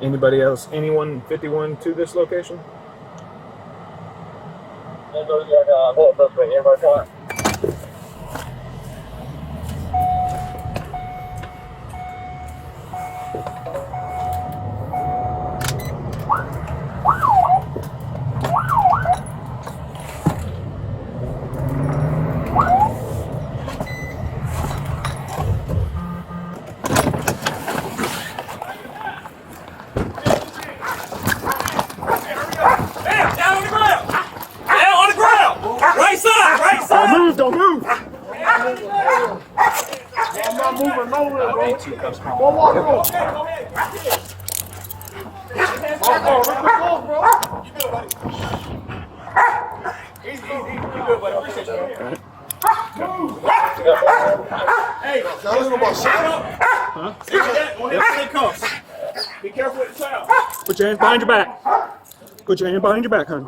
Anybody else? Anyone 51 to this location? Don't move! I'm not moving nowhere, bro. Go walk over. You good, buddy? Easy. You good, buddy? Appreciate you. Hey, y'all listen about shit. Huh? Be careful with the child. Put your hands behind your back. Put your hand behind your back, honey.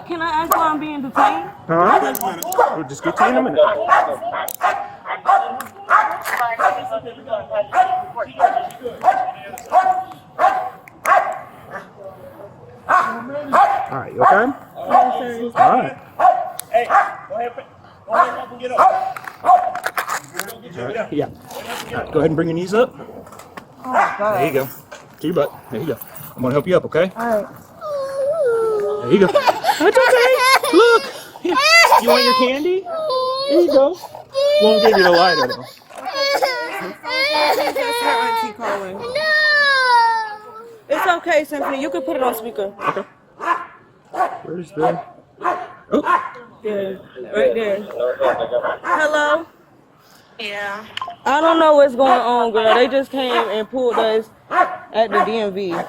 Can I ask why I'm being detained? Huh? We'll just get to you in a minute. All right, you okay? All right. Hey, go ahead and get up. Yeah. All right, go ahead and bring your knees up. There you go. To your butt. There you go. I'm gonna help you up, okay? All right. There you go. That's okay. Look. Here. You want your candy? There you go. Won't give you the lighter though. That's her auntie calling. No. It's okay, Symphony. You can put it on speaker. Okay. Where's the? Oh. There. Right there. Hello. Yeah. I don't know what's going on, girl. They just came and pulled us at the DMV.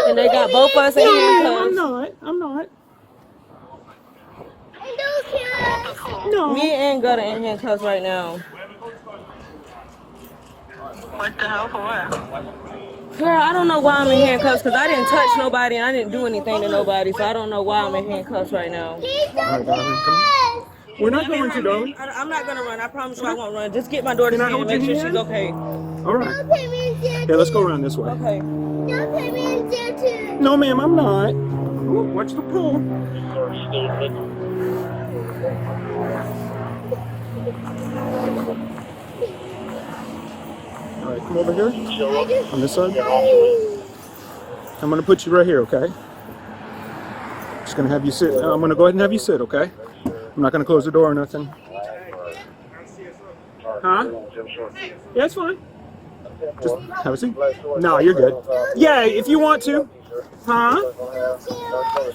And they got both of us in handcuffs. I'm not. No. Me and Gutter in handcuffs right now. What the hell for what? Girl, I don't know why I'm in handcuffs because I didn't touch nobody and I didn't do anything to nobody, so I don't know why I'm in handcuffs right now. All right, darling, come. We're not going to, darling. I'm not gonna run. I promise you I won't run. Just get my daughter's hand and make sure she's okay. All right. Yeah, let's go around this way. Okay. No, ma'am, I'm not. Ooh, watch the pool. All right, come over here. On this side. I'm gonna put you right here, okay? Just gonna have you sit. I'm gonna go ahead and have you sit, okay? I'm not gonna close the door or nothing. Huh? Yeah, it's fine. Just have a seat. No, you're good. Yeah, if you want to. Huh?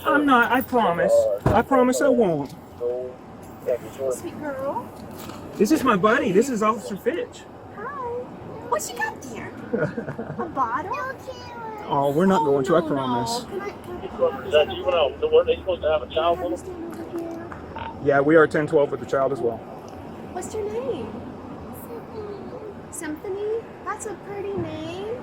I'm not. I promise. I promise I won't. Sweet girl. This is my buddy. This is Officer Fitch. Hi. What you got there? A bottle? Oh, we're not going to. I promise. Were they supposed to have a child with them? Yeah, we are 10-12 with the child as well. What's your name? Symphony? That's a pretty name.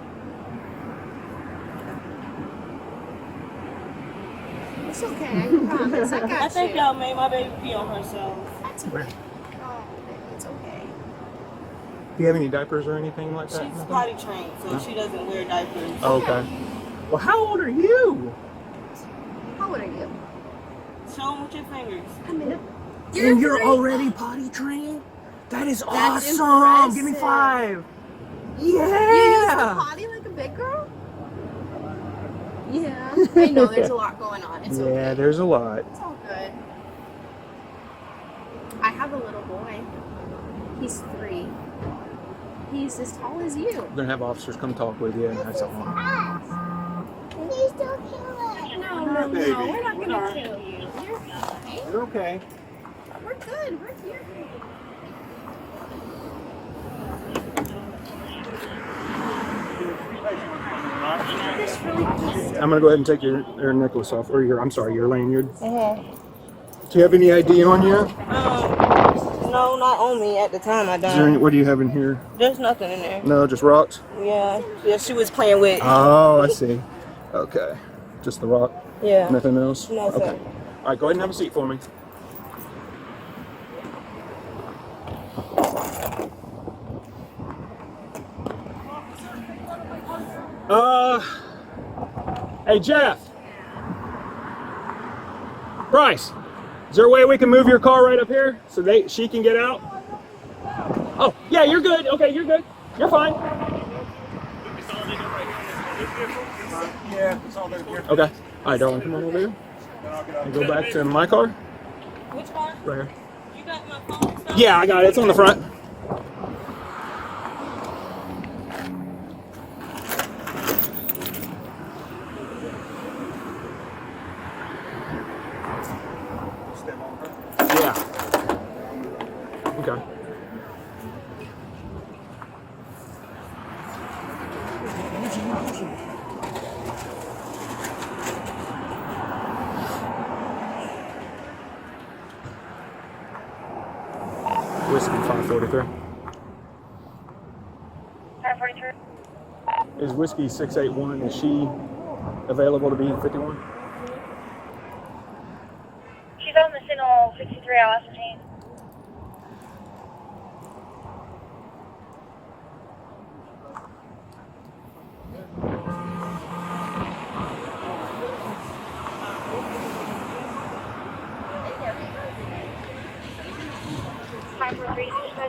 It's okay, I promise. I got I think you. y'all made my baby pee on herself. That's okay. Oh, it's okay. Do you have any diapers or anything like that? She's potty trained, so she doesn't wear diapers. Oh, okay. Well, how old are you? How old are you? Show them with your fingers. I'm in a... And you're already potty trained? That is That's awesome. Give me impressive. 5. You use the Yeah. potty like a big girl? Yeah. I know there's a lot going on. It's Yeah, okay. there's a lot. It's all good. I have a little boy. He's 3. He's as tall as you. We're gonna have officers come talk with you, and that's all. Please don't kill us. No, we're not gonna kill you. You're fine. You're okay. We're good. We're here. I'm gonna go ahead and take your necklace off, or your lanyard. Uh-huh. Do you have any ID on you? No, not on me at the time. I Is there don't. what do you have in here? There's nothing in there. No, just rocks. Yeah, she was playing with. Oh, I see. Okay, just the rock. Yeah. Nothing else? No, sir. Okay. All right, go ahead and have a seat for me. Hey, Jeff. Bryce, is there a way we can move your car right up here so she can get out? Oh, yeah, you're good. Okay, you're good. You're fine. Yeah, it's all good here. Okay. All right, darling, come on over here. And go back to my car. Which car? Right here. You got my phone stuff? Yeah, I got it. It's on the front. Yeah. Okay. Whiskey 543. 543. Is Whiskey 681, is she available to be in 51? She's on the signal 63, I'll ascertain.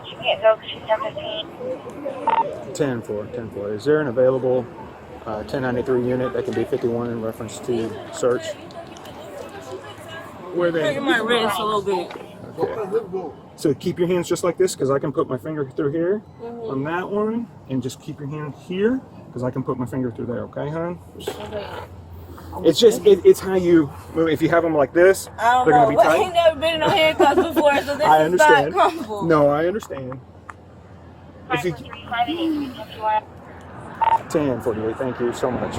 She can't go because she's 1015. 10-4. Is there an available 1093 unit that can be 51 in reference to search? Where they? Hurting my wrist a little bit. Okay. So keep your hands just like this, because I can put my finger through here on that one, and just keep your hand here, because I can put my finger through there. Okay, hon? It's just it's how you move. If you have them like this, I don't they're know. gonna be But tight. I ain't never been in no handcuffs before, so this I is understand. not comfortable. No, I understand. If you 1048, thank you so much.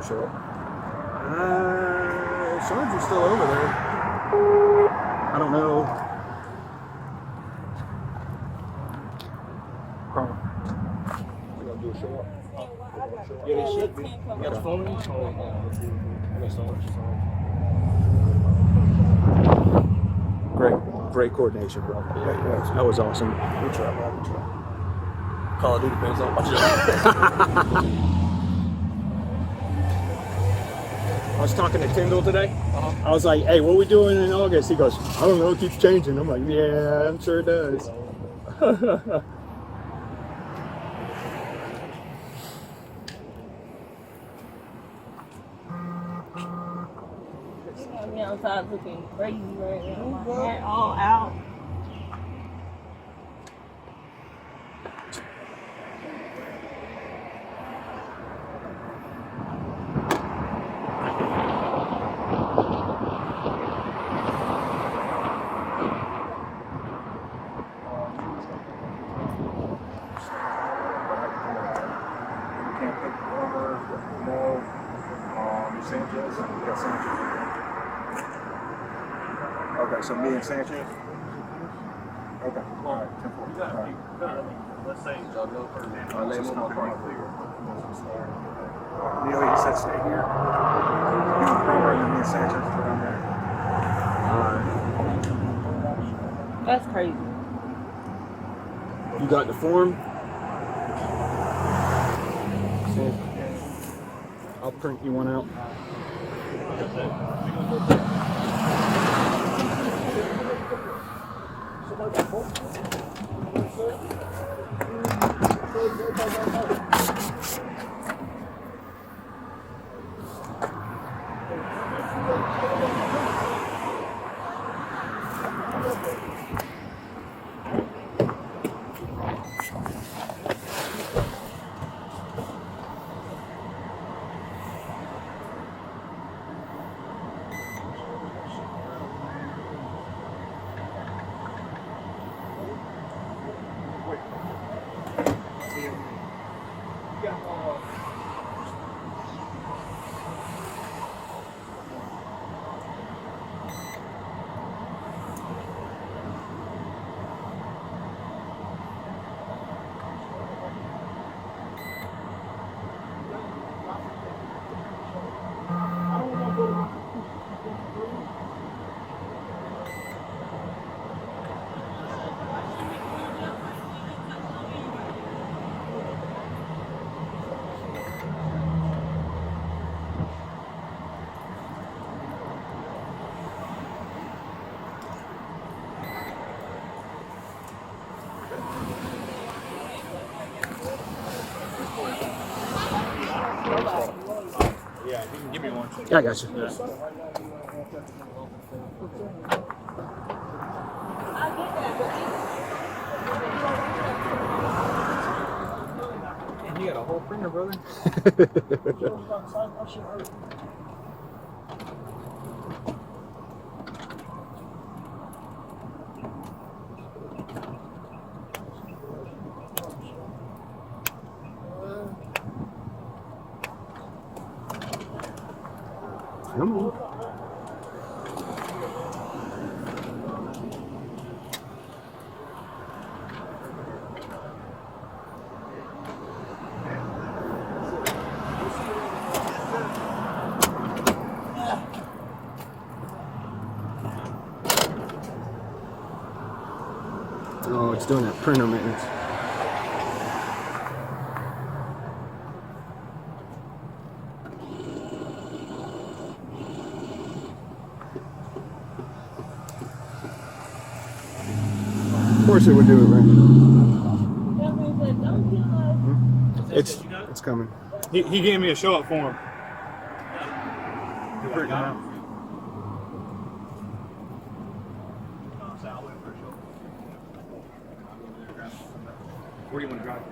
Show up. Sergeant's still over there. I don't know. They're gonna do a show up. Yeah, they should be. You got the phone in? Great coordination, bro. Yeah. That was awesome. Good job, bro. Good job. Call of Duty fans on. I was talking to Tyndall today. I was like, hey, what are we doing in August? He goes, I don't know, it keeps changing. I'm like, yeah, I'm sure it does. I'm outside looking crazy right now. My hair all out. Okay, so me and Sanchez? Okay, all right, 10-4. Let's say, Neil, you said stay here. You and Cromer and me and Sanchez put on there. All right. That's crazy. You got the form? I'll print you one out. give me one. Yeah, I got you. Yeah. You got a whole printer, brother. Come on. Oh, it's doing that printer maintenance. Of course it would do it right now. It's coming. He gave me a show up form. Where do you want to drive?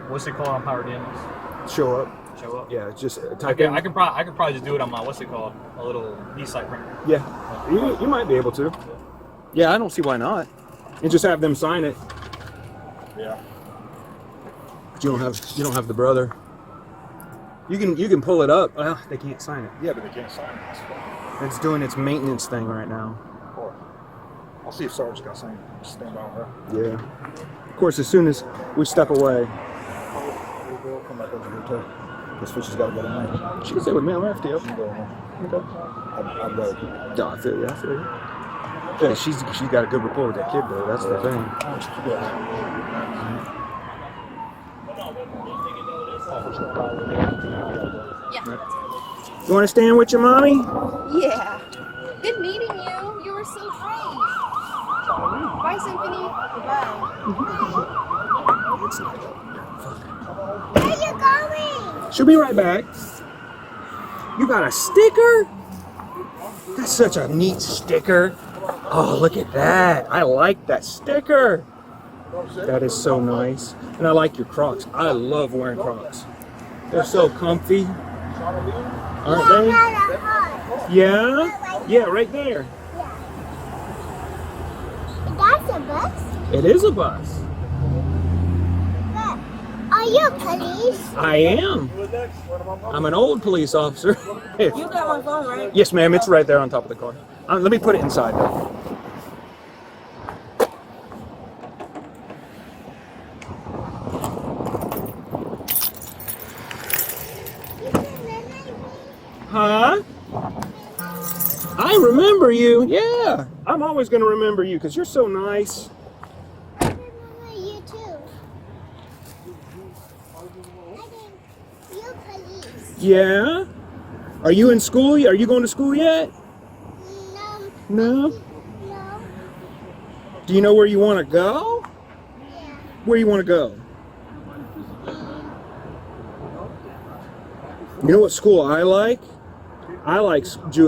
What's it called on Power DMS? Show up. Show up. Yeah, just type in. I can probably just do it on my what's it called, a little e-site printer. Yeah, you might be able to. Yeah, I don't see why not. And just have them sign it. Yeah. But you don't have the brother. You can pull it up. Well, they can't sign it. Yeah, but they can't sign it. That's fine. It's doing its maintenance thing right now. Cool. I'll see if Sarge's got something. Stand by her. Yeah. Of course, as soon as we step away. We'll come back over here too. This fish has got to go tonight. She can stay with me. I'm after you. She can go home. Okay. I'd rather. No, I feel you. Yeah, she's got a good rapport with that kid though. That's the thing. Yeah. You want to stand with your mommy? Yeah. Good meeting you. You were so great. Bye, Symphony. Bye. Where are you going? She'll be right back. You got a sticker? That's such a neat sticker. Oh, look at that. I like that sticker. That is so nice. And I like your Crocs. I love wearing Crocs. They're so comfy. Aren't they? Yeah? Yeah, right there. That's a bus? It is a bus. Are you police? I am. I'm an old police officer. You got my phone, right? Yes, ma'am. It's right there on top of the car. Let me put it inside, though. Huh? I remember you. Yeah. I'm always going to remember you because you're so nice. I remember you too. You're police. Yeah. Are you in school? Are you going to school yet? No? No. Do you know where you want to go? Yeah. Where you want to go? You know what school I like? I like Jewish.